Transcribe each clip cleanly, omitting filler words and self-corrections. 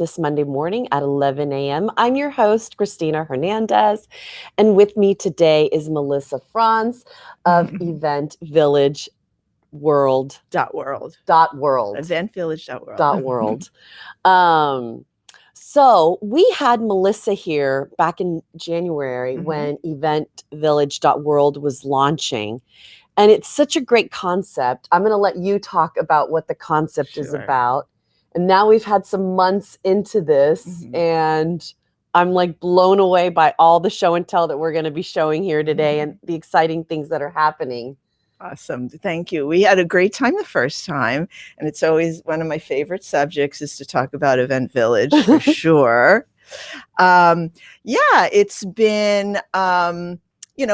this Monday morning at 11 a.m. I'm your host, Christina Hernandez, and with me today is Melissa Frantz of Event Village World. World. Event Village. World. So we had Melissa here back in January when Event Village World was launching. And it's such a great concept. I'm going to let you talk about what the concept is about. And now we've had some months into this, and I'm like blown away by all the show and tell that we're going to be showing here today and the exciting things that are happening. Awesome. Thank you. We had a great time the first time, and it's always one of my favorite subjects is to talk about Event Village for sure. It's been,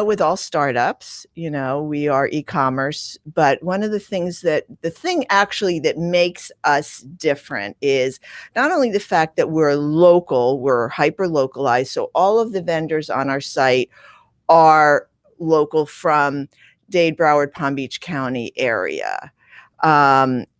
with all startups, we are e-commerce, but one of the things the thing actually that makes us different is not only the fact that we're local, we're hyper localized. So all of the vendors on our site are local from Dade, Broward, Palm Beach County area.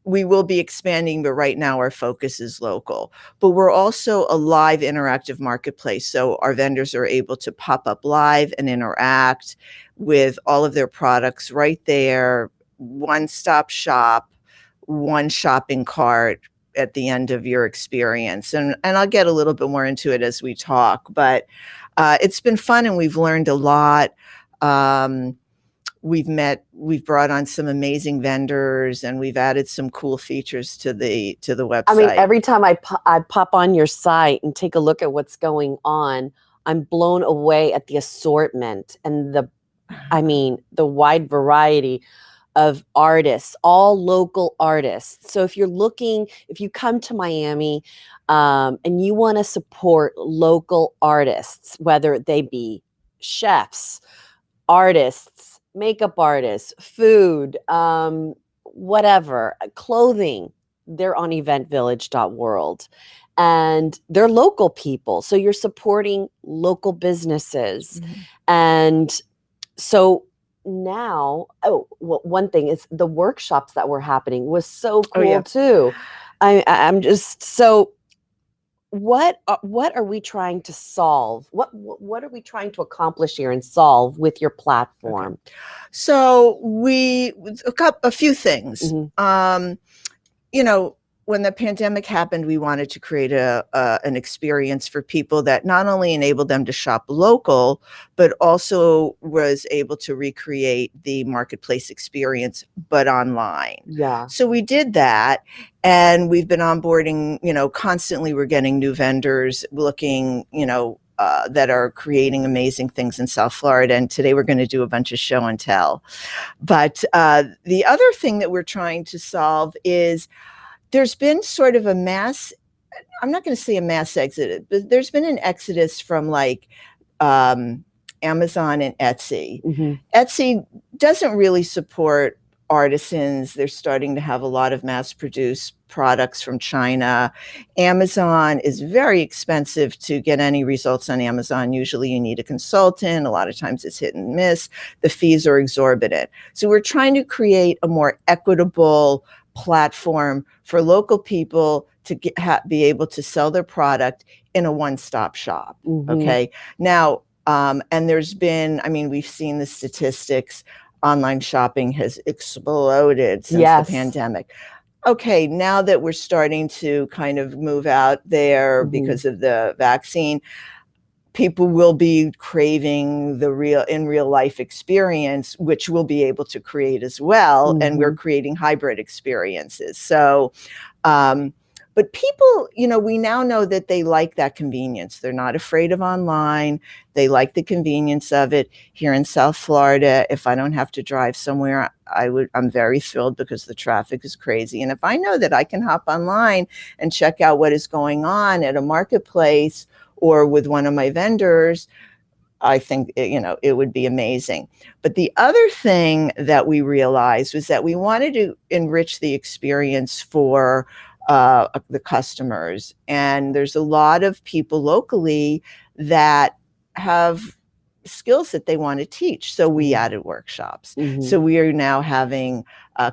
We will be expanding, but right now our focus is local. But we're also a live interactive marketplace. So our vendors are able to pop up live and interact with all of their products right there. One-stop shop, one shopping cart at the end of your experience. And I'll get a little bit more into it as we talk, but it's been fun and we've learned a lot. We've brought on some amazing vendors and we've added some cool features to the website. I mean, every time I pop on your site and take a look at what's going on, I'm blown away at the assortment and the wide variety of artists, all local artists. So if you come to Miami and you want to support local artists, whether they be chefs, artists, makeup artists, food, whatever, clothing, they're on eventvillage.world. And they're local people. So you're supporting local businesses. And so now, one thing is the workshops that were happening was so cool too. I'm just so... What are we trying to solve? What are we trying to accomplish here and solve with your platform? Okay. So a few things. When the pandemic happened, we wanted to create an experience for people that not only enabled them to shop local, but also was able to recreate the marketplace experience, but online. Yeah. So we did that, and we've been onboarding, constantly we're getting new vendors looking, that are creating amazing things in South Florida. And today we're going to do a bunch of show and tell. But the other thing that we're trying to solve is there's been sort of I'm not going to say a mass exodus, but there's been an exodus from Amazon and Etsy. Etsy doesn't really support artisans. They're starting to have a lot of mass produced products from China. Amazon is very expensive to get any results on Amazon. Usually you need a consultant. A lot of times it's hit and miss. The fees are exorbitant. So we're trying to create a more equitable platform for local people to be able to sell their product in a one-stop shop. Okay. Now, and there's been, we've seen the statistics, online shopping has exploded since the pandemic. Okay. Now that we're starting to kind of move out there because of the vaccine, people will be craving the real life experience, which we'll be able to create as well. And we're creating hybrid experiences. So, but people, we now know that they like that convenience. They're not afraid of online. They like the convenience of it. Here in South Florida, if I don't have to drive somewhere, I'm very thrilled because the traffic is crazy. And if I know that I can hop online and check out what is going on at a marketplace or with one of my vendors, I think, it would be amazing. But the other thing that we realized was that we wanted to enrich the experience for the customers. And there's a lot of people locally that have skills that they want to teach. So we added workshops. So we are now having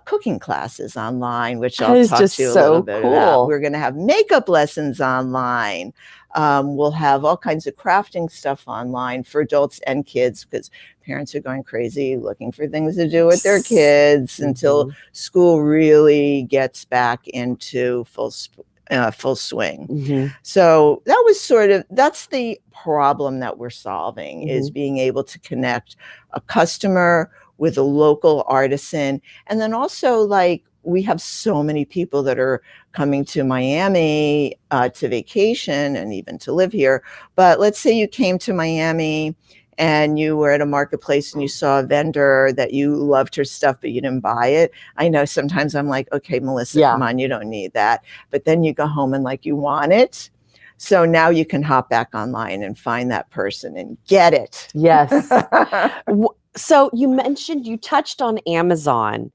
cooking classes online, which I'll talk to you a little bit about. We're going to have makeup lessons online. We'll have all kinds of crafting stuff online for adults and kids, because parents are going crazy looking for things to do with their kids until school really gets back into full swing. So that was that's the problem that we're solving, is being able to connect a customer with a local artisan. And then also, like, we have so many people that are coming to Miami to vacation and even to live here. But let's say you came to Miami and you were at a marketplace and you saw a vendor that you loved her stuff, but you didn't buy it. I know sometimes I'm like, okay, Melissa, come on, you don't need that. But then you go home and like, you want it. So now you can hop back online and find that person and get it. Yes. So you touched on Amazon.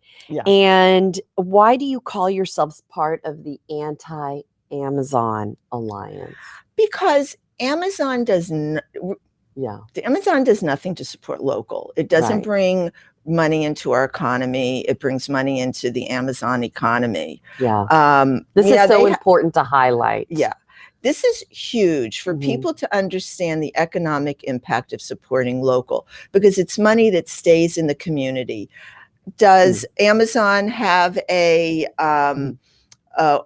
And why do you call yourselves part of the Anti-Amazon Alliance? Because Amazon does Amazon does nothing to support local. It doesn't bring money into our economy. It brings money into the Amazon economy. This is so important to highlight. This is huge for people to understand the economic impact of supporting local, because it's money that stays in the community. Does Amazon have a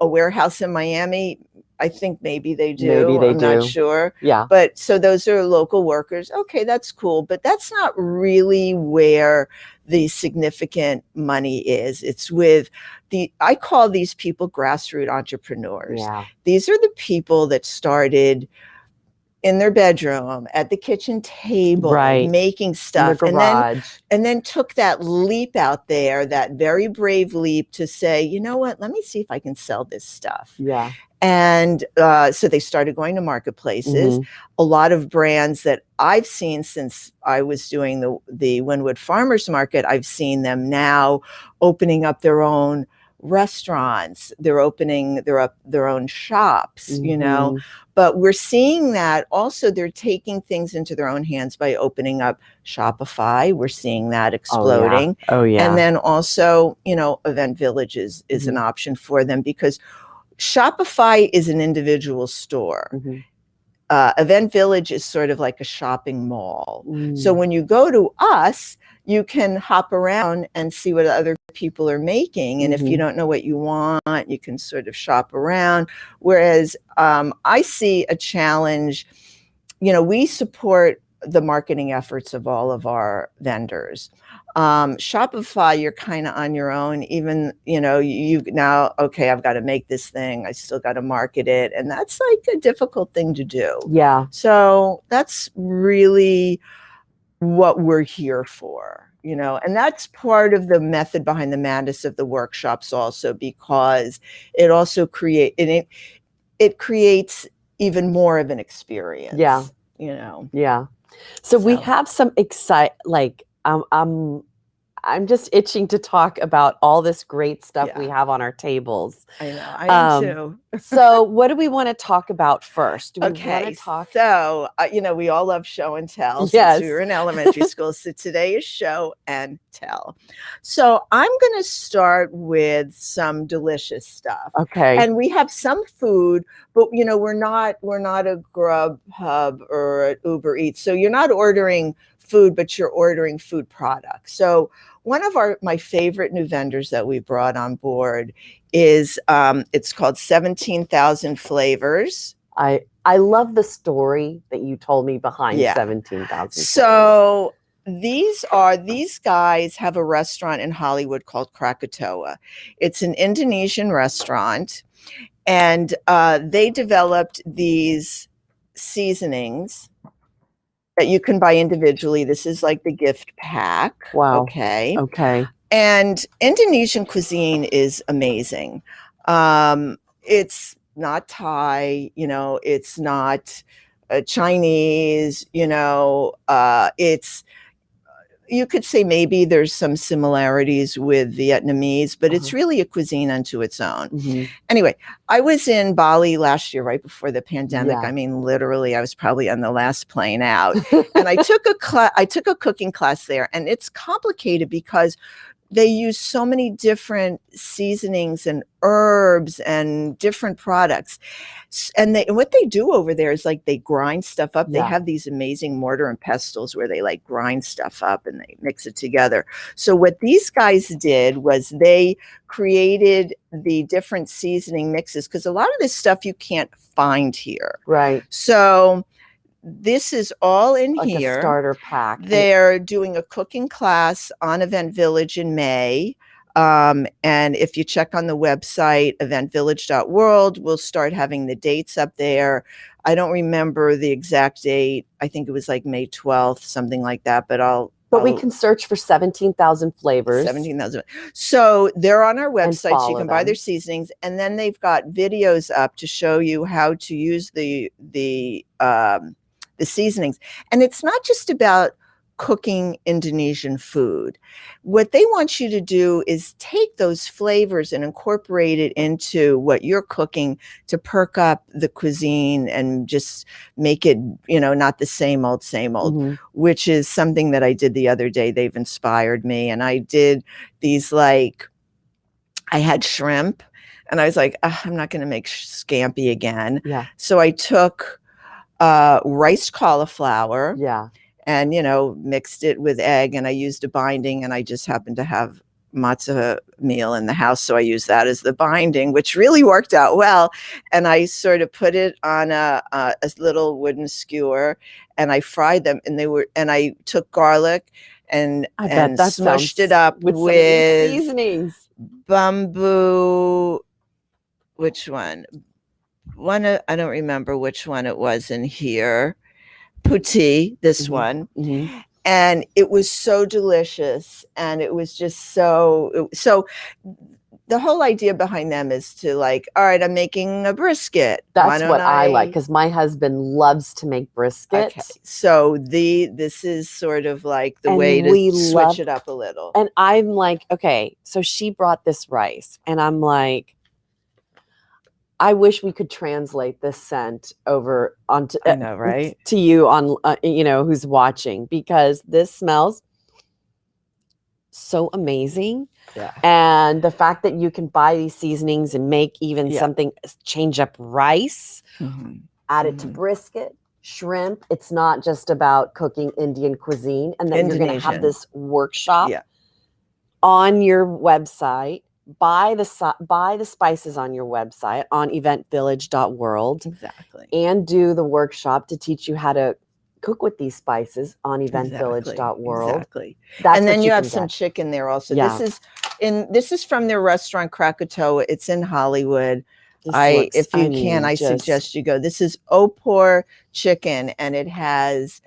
warehouse in Miami? I think maybe they do. I'm not sure. But so those are local workers. Okay, that's cool. But that's not really where the significant money is. It's with I call these people grassroots entrepreneurs. These are the people that started in their bedroom, at the kitchen table, making stuff, and then took that leap out there, that very brave leap to say, you know what, let me see if I can sell this stuff. And so they started going to marketplaces. A lot of brands that I've seen since I was doing the Wynwood Farmers Market, I've seen them now opening up their own restaurants. They're opening their own shops, you know. But we're seeing that also they're taking things into their own hands by opening up Shopify. We're seeing that exploding. And then also, you know, event villages is an option for them, because Shopify is an individual store. Event Village is sort of like a shopping mall. So when you go to us, you can hop around and see what other people are making. And if you don't know what you want, you can sort of shop around. Whereas I see a challenge, you know, we support the marketing efforts of all of our vendors. Shopify, you're kind of on your own, even, you know, you now, okay, I've got to make this thing. I still got to market it. And that's like a difficult thing to do. So that's really what we're here for, you know, and that's part of the method behind the madness of the workshops also, because it also it creates even more of an experience. You know. So we have some I'm just itching to talk about all this great stuff we have on our tables. I know, I am too. So what do we want to talk about first? Do we want to talk? So, you know, we all love show and tell since we were in elementary school. So today is show and tell. So I'm going to start with some delicious stuff. And we have some food, but, you know, we're not a Grubhub or an Uber Eats. So you're not ordering food, but you're ordering food products. So one of my favorite new vendors that we brought on board is it's called 17,000 Flavors. I love the story that you told me behind 17,000. So these guys have a restaurant in Hollywood called Krakatoa. It's an Indonesian restaurant, and they developed these seasonings that you can buy individually. This is like the gift pack. Okay. And Indonesian cuisine is amazing. It's not Thai, you know, it's not Chinese, you know, it's you could say maybe there's some similarities with Vietnamese, but it's really a cuisine unto its own. Anyway, I was in Bali last year, right before the pandemic. Yeah. I mean, literally, I was probably on the last plane out. And I took a cooking class there, and it's complicated because they use so many different seasonings and herbs and different products. And what they do over there is like they grind stuff up. Yeah. They have these amazing mortar and pestles where they like grind stuff up and they mix it together. So what these guys did was they created the different seasoning mixes, because a lot of this stuff you can't find here. Right. So this is all in Like here. a starter pack. They're doing a cooking class on Event Village in May. And if you check on the website, eventvillage.world, we'll start having the dates up there. I don't remember the exact date. I think it was like May 12th, something like that, but we can search for 17,000 flavors. 17,000. So they're on our website, so you can buy them. their seasonings, and then they've got videos up to show you how to use the seasonings. And it's not just about cooking Indonesian food. What they want you to do is take those flavors and incorporate it into what you're cooking to perk up the cuisine and just make it, not the same old, which is something that I did the other day. They've inspired me. And I did these, I had shrimp, and I was like, I'm not going to make scampi again. Yeah. So I took rice cauliflower. Yeah. And, mixed it with egg, and I used a binding, and I just happened to have matzah meal in the house. So I used that as the binding, which really worked out well. And I sort of put it on a little wooden skewer, and I fried them, and I took garlic and smushed it up with seasonings. Bamboo. Which one? I don't remember which one it was in here. Putti, this one. And it was so delicious, and it was just so the whole idea behind them is to all right, I'm making a brisket. That's what I like, because my husband loves to make brisket. Okay. So this is sort of like the way to switch it up a little. And I'm like, okay, so she brought this rice, and I'm like, I wish we could translate this scent over onto I know, right? To you on who's watching, because this smells so amazing. Yeah. And the fact that you can buy these seasonings and make even something, change up rice, add it to brisket, shrimp. It's not just about cooking Indian cuisine. And then you're going to have this workshop on your website. Buy the spices on your website on eventvillage.world. Exactly. And do the workshop to teach you how to cook with these spices on eventvillage.world. Exactly. That's and then you have get. some chicken there also. Yeah. This is from their restaurant Krakatoa. It's in Hollywood. I suggest you go. This is opor chicken, and it has,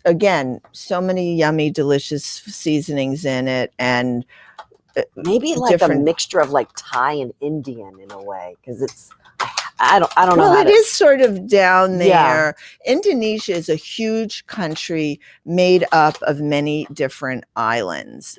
again, so many yummy, delicious seasonings in it, and maybe like a mixture of Thai and Indian in a way, because it's I don't know. Well, it is sort of down there. Yeah. Indonesia is a huge country made up of many different islands.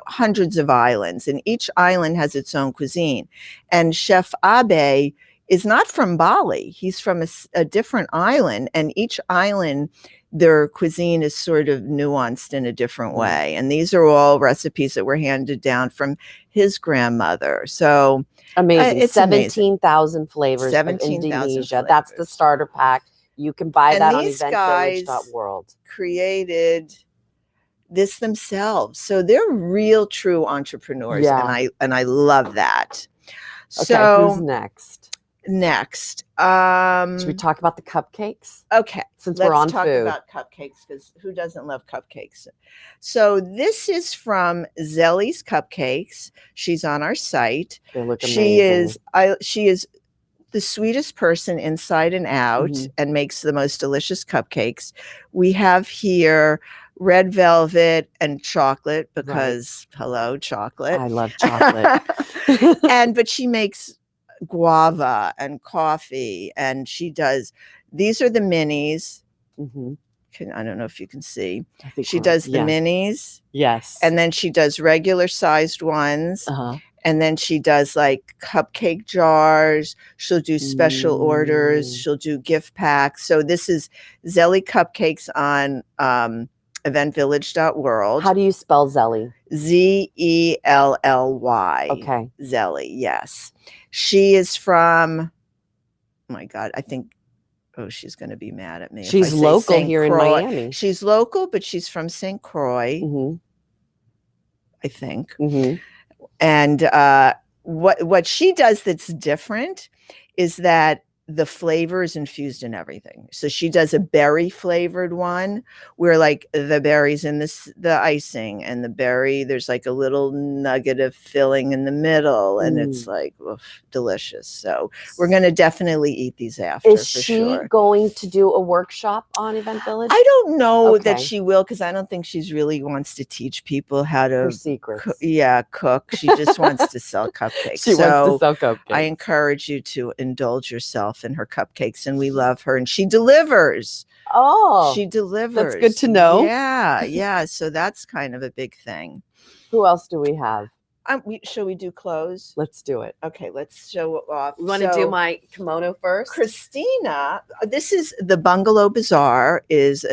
Hundreds of islands, and each island has its own cuisine. And Chef Abe is not from Bali; he's from a different island, and each island, their cuisine is sort of nuanced in a different way. And these are all recipes that were handed down from his grandmother. So amazing. 17,000 flavors of Indonesia. That's the starter pack. You can buy that on eventvillage.world. Created this themselves. So they're real true entrepreneurs. Yeah. And I love that. Okay, so who's next? Should we talk about the cupcakes? Okay, since we're on let's talk food. about cupcakes, because who doesn't love cupcakes? So this is from Zelly's Cupcakes. She's on our site. They look amazing. She is the sweetest person inside and out, and makes the most delicious cupcakes. We have here red velvet and chocolate, because hello, chocolate. I love chocolate. But she makes guava and coffee, and these are the minis. I don't know if you can see. I think She does the yeah. minis, Yes. and then she does regular sized ones. Uh-huh. And then she does like cupcake jars. She'll do special orders. She'll do gift packs. So this is Zelly Cupcakes on eventvillage.world. How do you spell Zelly? Zelly. Okay. Zelly, yes. She is from, oh my God, I think, oh, she's going to be mad at me. She's local here in Miami. She's local, but she's from St. Croix, Mm-hmm. I think. Mm-hmm. And what she does that's different is that the flavor is infused in everything. So she does a berry flavored one where like the berries in the icing and the berry, there's like a little nugget of filling in the middle, and it's like delicious. So we're going to definitely eat these after. Is she going to do a workshop on Event Village? I don't know that she will, because I don't think she's really wants to teach people how to Her secrets. Cook. She just wants to sell cupcakes. She wants to sell cupcakes. I encourage you to indulge yourself in her cupcakes, and we love her, and she delivers. She delivers. That's good to know. Yeah. So that's kind of a big thing. Who else do we have? Shall we do clothes? Let's do it. Okay, let's show off. You want to do my kimono first? Christina, this is the Bungalow Bazaar, is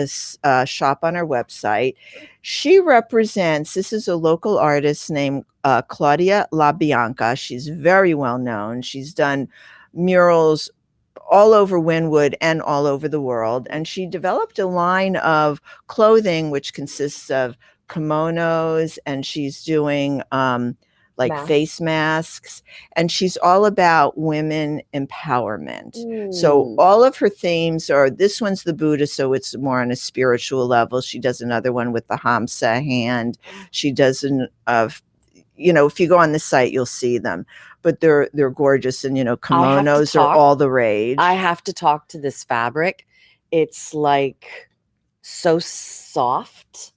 a shop on our website. She represents, this is a local artist named Claudia LaBianca. She's very well known. She's done murals all over Wynwood and all over the world. And she developed a line of clothing, which consists of kimonos, and she's doing face masks, and she's all about women empowerment. So all of her themes are, this one's the Buddha, so it's more on a spiritual level. She does another one with the Hamsa hand. She does if you go on the site, you'll see them. But they're gorgeous, and kimonos are all the rage. I have to talk to this fabric. It's like so soft,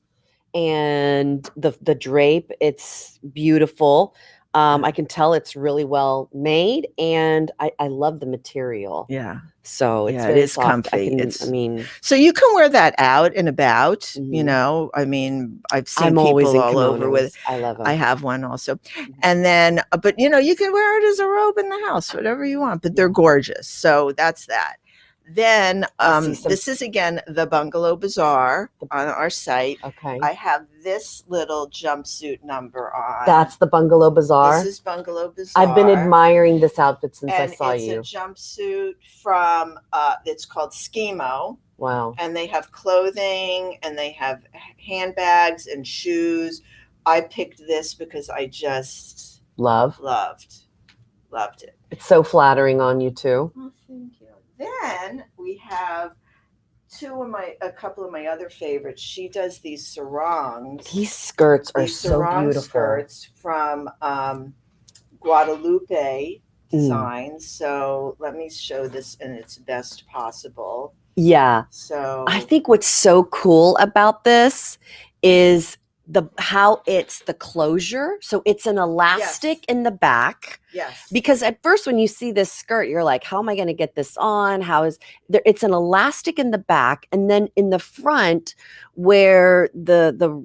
and the drape, it's beautiful. I can tell it's really well made, and I love the material. Yeah. So it's it is soft. comfy. So you can wear that out and about. Mm-hmm. I've seen people all over with. I love them. I have one also, and then, but you can wear it as a robe in the house, whatever you want. But they're gorgeous. So that's that. Then this is again the Bungalow Bazaar on our site. Okay. I have this little jumpsuit number on. That's the Bungalow Bazaar. This is Bungalow Bazaar. I've been admiring this outfit since I saw you. It's a jumpsuit from it's called Schemo. Wow. And they have clothing, and they have handbags and shoes. I picked this because I just loved it. It's so flattering on you too. Oh, thank you. Then we have a couple of my other favorites. She does these sarongs. These skirts are so beautiful. Skirts from Guadalupe Designs. So let me show this in its best possible. Yeah. So I think what's so cool about this is how it's the closure. So it's an elastic in the back. Yes. Because at first when you see this skirt, you're like, how am I going to get this on? How is there? It's an elastic in the back, and then in the front where the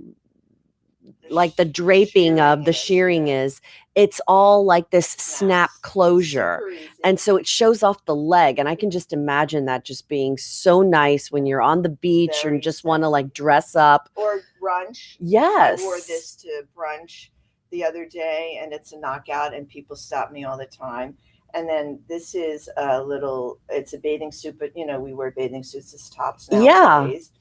draping of the shearing is, it's all like this snap closure. And so it shows off the leg. And I can just imagine that just being so nice when you're on the beach and just want to like dress up. Or brunch. Yes. I wore this to brunch the other day, and it's a knockout, and people stop me all the time. And then this is it's a bathing suit, but we wear bathing suits as tops nowadays.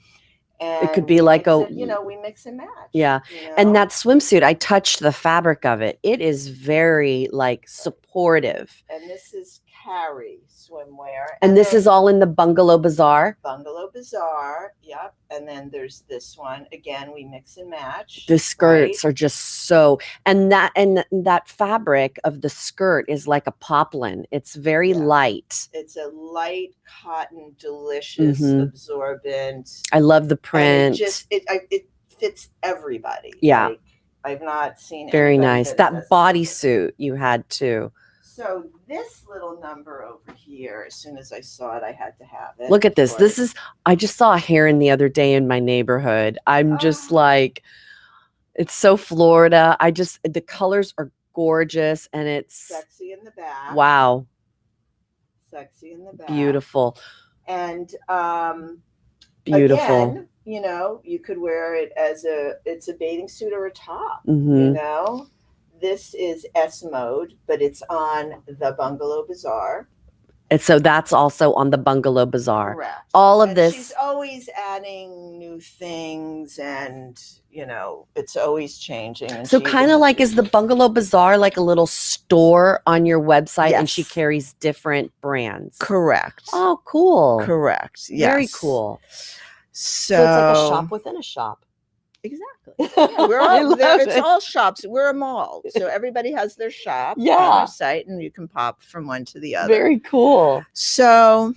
Yeah. And it could be like we mix and match. Yeah. And that swimsuit, I touched the fabric of it. It is very like supportive. And this is Carrie swimwear. And this is all in the Bungalow Bazaar. Bungalow Bazaar. Yep. And then there's this one. Again, we mix and match. The skirts are just so, and that fabric of the skirt is like a poplin. It's very light. It's a light cotton, delicious, absorbent. I love the print. It fits everybody. Yeah. I've not seen very nice. That bodysuit you had too. So this little number over here, as soon as I saw it, I had to have it. Look at this. Of This course. is, I just saw a heron the other day in my neighborhood. I'm just Oh. like, it's so Florida. The colors are gorgeous and it's, Sexy in the back. wow, Sexy in the back. beautiful. And Beautiful. again, you know, you could wear it as it's a bathing suit or a top, Mhm. you know. This is S mode, but it's on the Bungalow Bazaar. And so that's also on the Bungalow Bazaar. Correct. All of And this. She's always adding new things, and you know, it's always changing. And So kind of like, is the Bungalow Bazaar like a little store on your website, and she Yes. carries different brands? Correct. Oh, cool. Correct. Yes. Very cool. So So it's like a shop within a shop. Exactly. Yeah, we're I all love there. It's it. all shops. We're a mall, so everybody has their shop on Yeah. their site, and you can pop from one to the other. Very cool. So,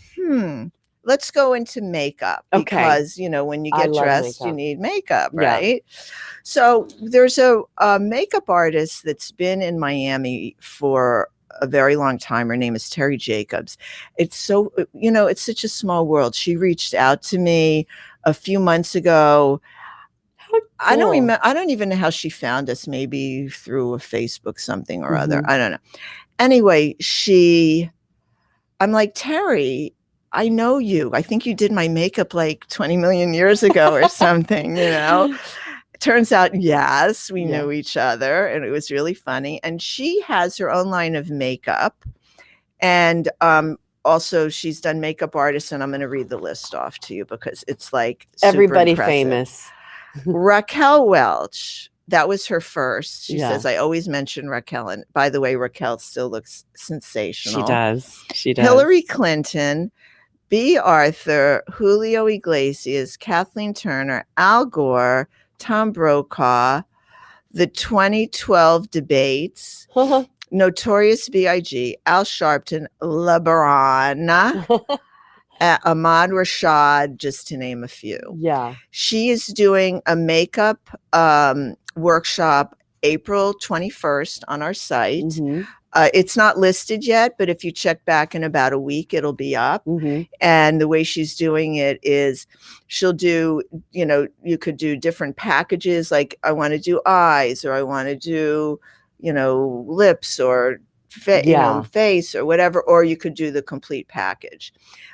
let's go into makeup, Okay. because you know, when you I get love dressed, you makeup. need makeup, Yeah. right? So there's a makeup artist that's been in Miami for a very long time. Her name is Terry Jacobs. It's so, you know, it's such a small world. She reached out to me a few months ago. How I don't cool. remember. I don't even know how she found us. Maybe through a Facebook something or other. Mhm. I don't know. Anyway, I'm like, Terry, I know you. I think you did my makeup like 20 million years ago or something, you know. It turns out, yes, we Yeah. knew each other, and it was really funny. And she has her own line of makeup, and also she's done makeup artists, and I'm going to read the list off to you because it's like super Everybody impressive. famous. Raquel Welch, that was her first. She Yeah. says, I always mention Raquel. And by the way, Raquel still looks sensational. She does. She does. Hillary Clinton, B. Arthur, Julio Iglesias, Kathleen Turner, Al Gore, Tom Brokaw, the 2012 debates, Notorious B.I.G., Al Sharpton, LeBron, Ahmad Rashad, just to name a few. Yeah. She is doing a makeup workshop April 21st on our site. Mhm. It's not listed yet, but if you check back in about a week, it'll be up. Mhm. And the way she's doing it is she'll do, you know, you could do different packages, like I want to do eyes, or I want to do, you know, lips, or you know, face, or whatever, or you could do the complete package.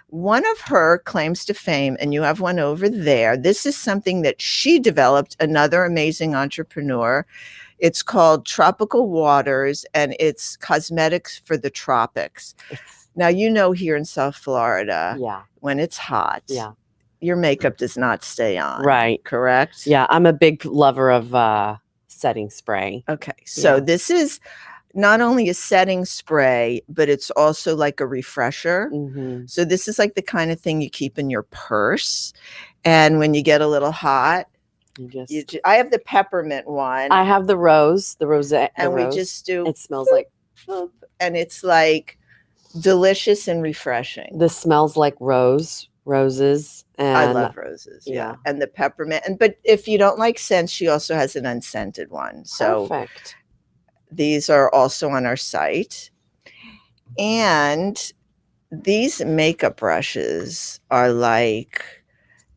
One of her claims to fame, and you have one over there, this is something that she developed, another amazing entrepreneur. It's called Tropical Waters, and it's cosmetics for the tropics. Now, you know, here in South Florida, when it's hot, your makeup does not stay on. Right. Correct? Yeah, I'm a big lover of setting spray. Okay, so this is not only a setting spray, but it's also like a refresher. Mhm. So this is like the kind of thing you keep in your purse. And when you get a little hot, I have the peppermint one. I have the rose. And we just do. It smells like. And it's like delicious and refreshing. This smells like roses. And I love roses. Yeah. And the peppermint. But if you don't like scents, she also has an unscented one. So perfect. These are also on our site. And these makeup brushes are like,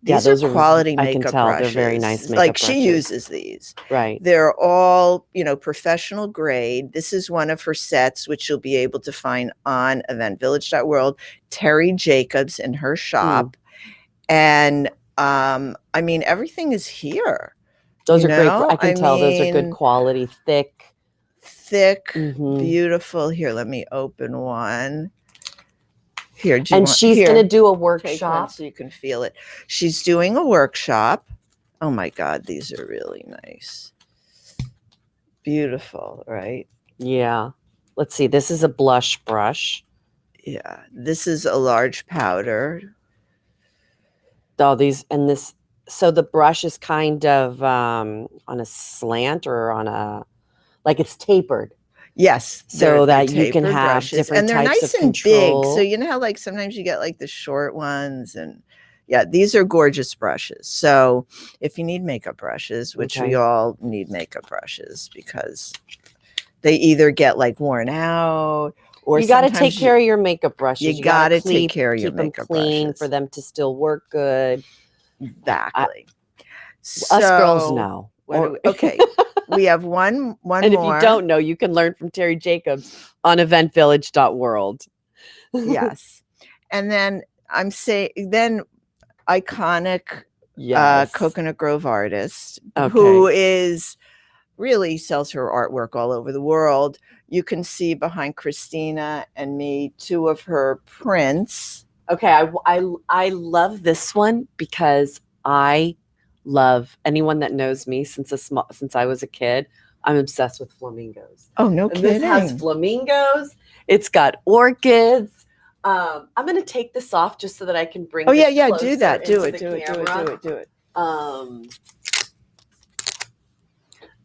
these are quality makeup brushes. I can tell they're very nice makeup like brushes. She uses these. Right. They're all, you know, professional grade. This is one of her sets, which you'll be able to find on eventvillage.world. Terry Jacobs in her shop. And I mean, everything is here. Those are great. I can tell those are good quality, thick, beautiful. Here, let me open one. Here, she's going to do a workshop so you can feel it. She's doing a workshop. Oh my God, these are really nice. Beautiful, right? Yeah. Let's see. This is a blush brush. Yeah. This is a large powder. Oh, so the brush is kind of on a slant or on like it's tapered. Yes. So that you can have brushes. Different types nice of and control. Big. So you know how like sometimes you get like the short ones, and these are gorgeous brushes. So if you need makeup brushes, which we all need makeup brushes because they either get like worn out Or you got to take sometimes care of your makeup brushes. you gotta keep, take care of your keep them makeup clean brushes. for them to still work good. Exactly. Us girls So know. okay, we have one And if more. you don't know, you can learn from Terry Jacobs on eventvillage.world. Yes. And then then iconic Yes. Coconut Grove artist Okay. who is really sells her artwork all over the world. You can see behind Christina and me 2 of her prints. Okay, I love this one because I love anyone that knows me since I was a kid. I'm obsessed with flamingos. Oh, no And kidding. this has flamingos. It's got orchids. I'm gonna take this off just so that I can bring. Oh yeah, this yeah. closer Do that. Do into it. the Do it. Do it. camera. Do it. Do it.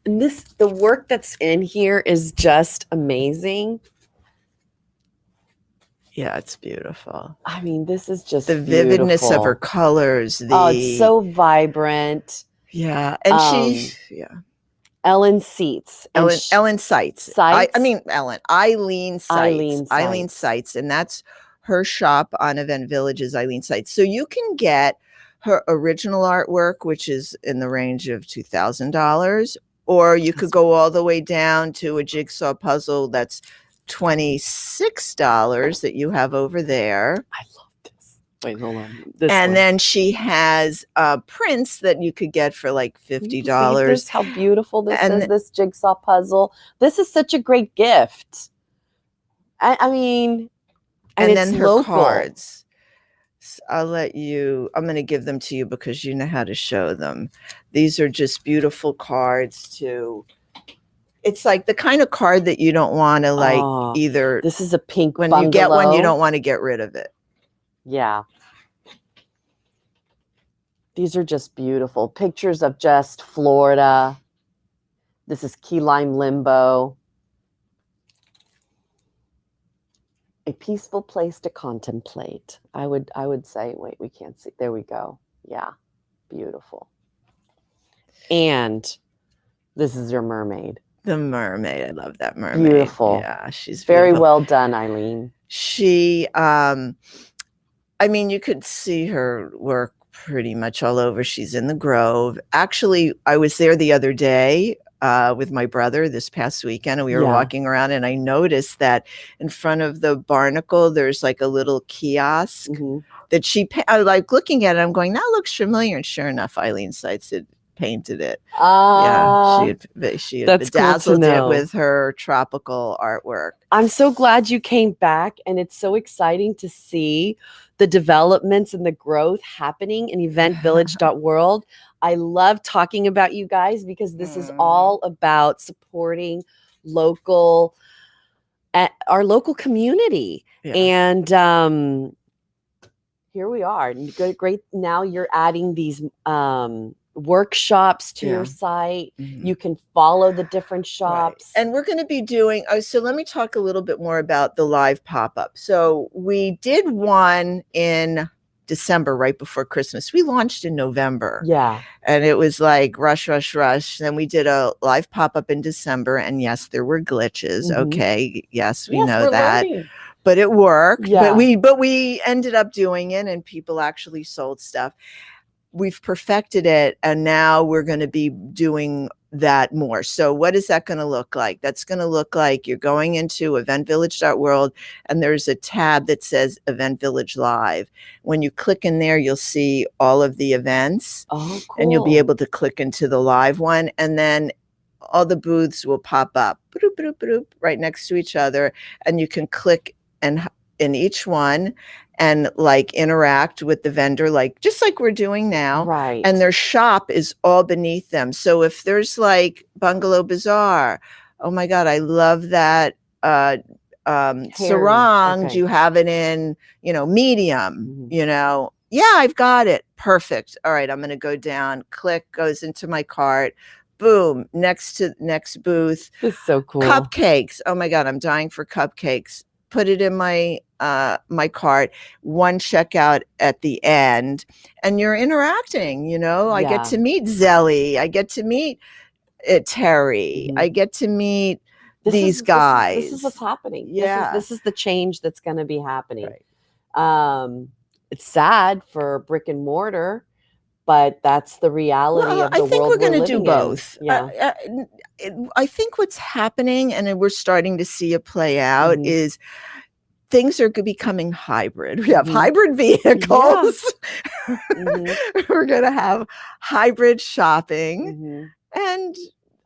And the work that's in here is just amazing. Yeah, it's beautiful. I mean, this is just The vividness of beautiful. her colors. Oh, it's so vibrant. Yeah, and Ellen Seats. Ellen Seitz. Eileen Seitz, and that's her shop on Event Village's Eileen Seitz. So you can get her original artwork, which is in the range of $2,000, or you could go all the way down to a jigsaw puzzle that's $26 that you have over there. I love this. Wait, hold on. Then she has prints that you could get for like $50. This, how beautiful this is, this jigsaw puzzle. This is such a great gift. I mean, and then her local cards. I'm going to give them to you because you know how to show them. These are just beautiful cards too. It's like the kind of card that you don't want to either. This is a pink when bungalow. You get one, you don't want to get rid of it. Yeah. These are just beautiful. Pictures of just Florida. This is Key Lime Limbo. A peaceful place to contemplate. I would say, wait, we can't see. There we go. Yeah. Beautiful. And this is your mermaid. The mermaid. I love that mermaid. Beautiful. Yeah, she's very beautiful. well done, Eileen. She I mean, you could see her work pretty much all over. She's in the Grove. Actually, I was there the other day with my brother this past weekend, and we were walking around, and I noticed that in front of the Barnacle, there's like a little kiosk that I like looking at it. I'm going, that looks familiar. And sure enough, Eileen Seitz had painted it. She had bedazzled it with her tropical artwork. I'm so glad you came back, and it's so exciting to see the developments and the growth happening in eventvillage.world. I love talking about you guys because this is all about supporting our local community. Yeah. And here we are. Great. Now you're adding these workshops to your site. You can follow the different shops. Right. And we're going to be doing, so let me talk a little bit more about the live pop-up. So we did one in December, right before Christmas. We launched in November. Yeah. And it was like rush. Then we did a live pop-up in December. And yes, there were glitches. Okay. Yes, we know that. Learning. But it worked. Yeah. But we ended up doing it, and people actually sold stuff. We've perfected it, and now we're going to be doing that more. So what is that going to look like? That's going to look like you're going into eventvillage.world, and there's a tab that says Event Village Live. When you click in there, you'll see all of the events. Oh, cool. And you'll be able to click into the live one, and then all the booths will pop up right next to each other, and you can click in each one and like interact with the vendor, just like we're doing now. Right. And their shop is all beneath them. So if there's like Bungalow Bazaar, oh my God, I love that sarong. Do you have it in, medium, yeah, I've got it. Perfect. All right. I'm going to go down, click, goes into my cart. Boom. Next booth. This is so cool. Cupcakes. Oh my God. I'm dying for cupcakes. Put it in my cart, one checkout at the end, and you're interacting, I get to meet Zelly. I get to meet Terry. I get to meet these guys. This is what's happening. Yeah. This is the change that's going to be happening. Right. It's sad for brick and mortar, but that's the reality of the world. I think we're going to do living both. in. Yeah. I think what's happening, and we're starting to see it play out, is things are becoming hybrid. We have hybrid vehicles. Yeah. We're going to have hybrid shopping. And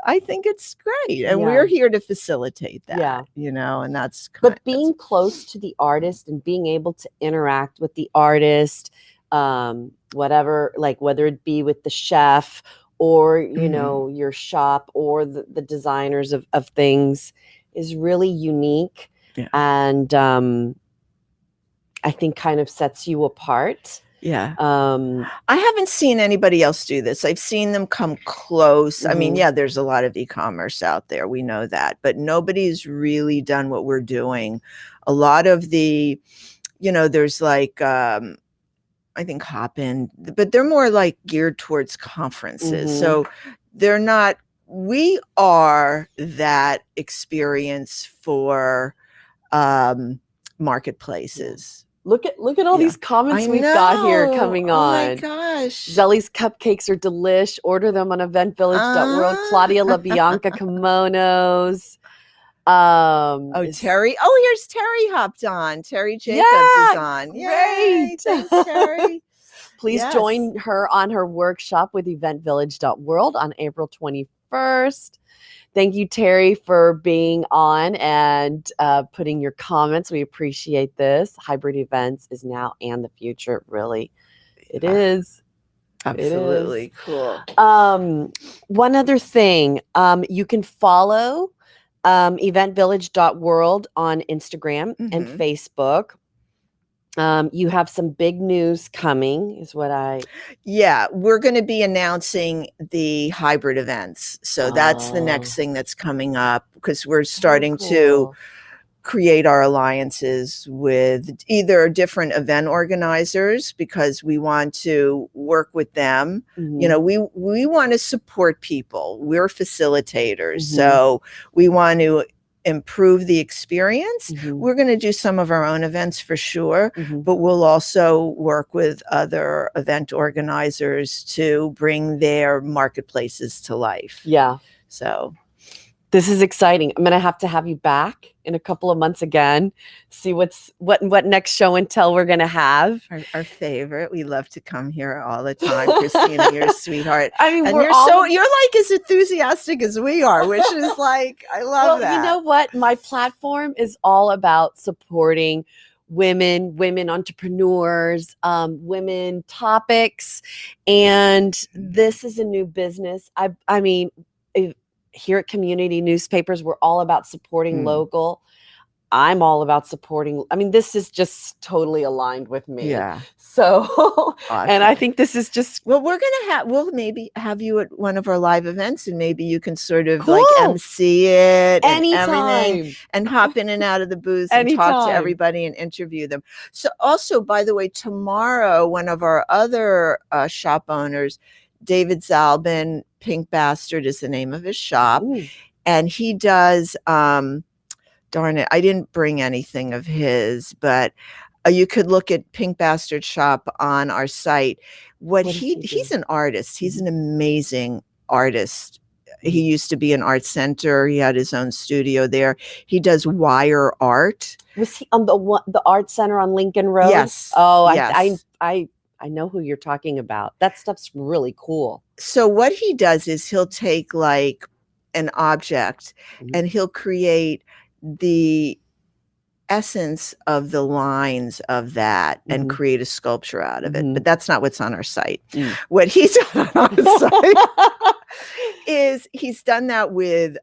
I think it's great. And we're here to facilitate that, you know, and that's But being close to the artist and being able to interact with the artist, whatever, like whether it be with the chef or, you know, your shop or the designers of things is really unique. Yeah. And I think kind of sets you apart. Yeah. I haven't seen anybody else do this. I've seen them come close. I mean, yeah, there's a lot of e-commerce out there. We know that, but nobody's really done what we're doing. A lot of the, you know, there's like, I think Hopin, but they're more like geared towards conferences. So they're not, we are that experience for marketplaces. Look at all these comments we've got here coming on. Oh my gosh. Zelly's cupcakes are delish. Order them on eventvillage.world. Claudia LaBianca kimonos. Terry. Oh, here's Terry hopped on. Terry Jacobs is on. Great. Thanks, Terry. Please join her on her workshop with eventvillage.world on April 21st. Thank you, Terry, for being on and putting your comments. We appreciate this. Hybrid events is now and the future. Really, it is. Absolutely. Cool. One other thing, you can follow eventvillage.world on Instagram and Facebook. You have some big news coming is what Yeah, we're going to be announcing the hybrid events. So that's the next thing that's coming up because we're starting to create our alliances with either different event organizers because we want to work with them. You know, we want to support people. We're facilitators. So we want to improve the experience. We're going to do some of our own events for sure, but we'll also work with other event organizers to bring their marketplaces to life. Yeah. So this is exciting. I'm going to have you back in a couple of months again, see what next show and tell we're going to have. Our favorite. We love to come here all the time. Christina, you're a sweetheart. I mean, and you're like as enthusiastic as we are, which is like, I love that. You know what? My platform is all about supporting women entrepreneurs, women topics. And this is a new business. I mean, here at Community Newspapers, we're all about supporting local. I'm all about supporting. I mean, this is just totally aligned with me. Yeah. So, awesome. And I think this is just. Well, we'll maybe have you at one of our live events and maybe you can sort of like MC it and everything and hop in and out of the booth and talk to everybody and interview them. So also, by the way, tomorrow, one of our other shop owners, David Zalbin, Pink Bastard is the name of his shop. And he does, darn it, I didn't bring anything of his, but you could look at Pink Bastard shop on our site. He's an artist. He's an amazing artist. He used to be an art center. He had his own studio there. He does wire art. Was he on the art center on Lincoln Road? Yes. Oh, yes. I know who you're talking about. That stuff's really cool. So what he does is he'll take like an object and he'll create the essence of the lines of that and create a sculpture out of it. But that's not what's on our site. What he's done on our site is he's done that with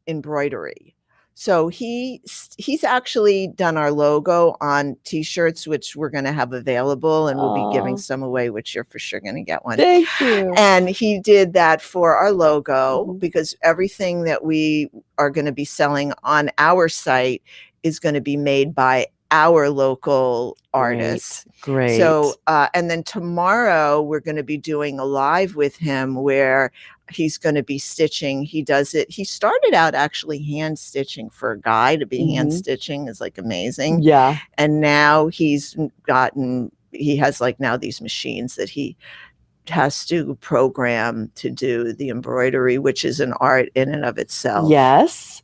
embroidery. So he's actually done our logo on t-shirts, which we're going to have available, and we'll be giving some away, which you're for sure going to get one. Thank you. And he did that for our logo because everything that we are going to be selling on our site is going to be made by our local artists. Great. So, and then tomorrow we're going to be doing a live with him where he's going to be stitching. He does it. He started out actually hand stitching. For a guy to be hand stitching is like amazing. Yeah. And now he has like now these machines that he has to program to do the embroidery, which is an art in and of itself. Yes.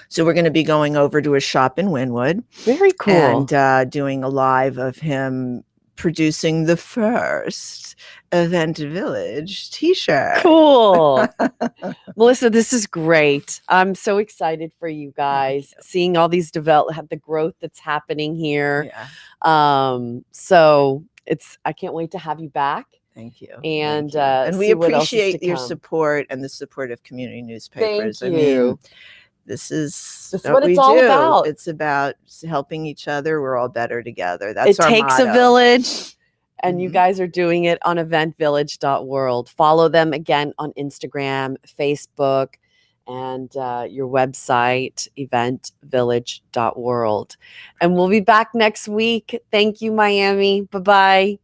So we're going to be going over to a shop in Wynwood. Very cool. And doing a live of him producing the first Event Village t-shirt. Cool. Melissa, this is great. I'm so excited for you guys, seeing all these the growth that's happening here. Yeah. So I can't wait to have you back. Thank you. And we appreciate your support and the support of community newspapers. Thank you. I mean, this is what it's all about. It's about helping each other. We're all better together. That's our takes motto. A village, and you guys are doing it on eventvillage.world. Follow them again on Instagram, Facebook, and your website, eventvillage.world. And we'll be back next week. Thank you, Miami. Bye-bye.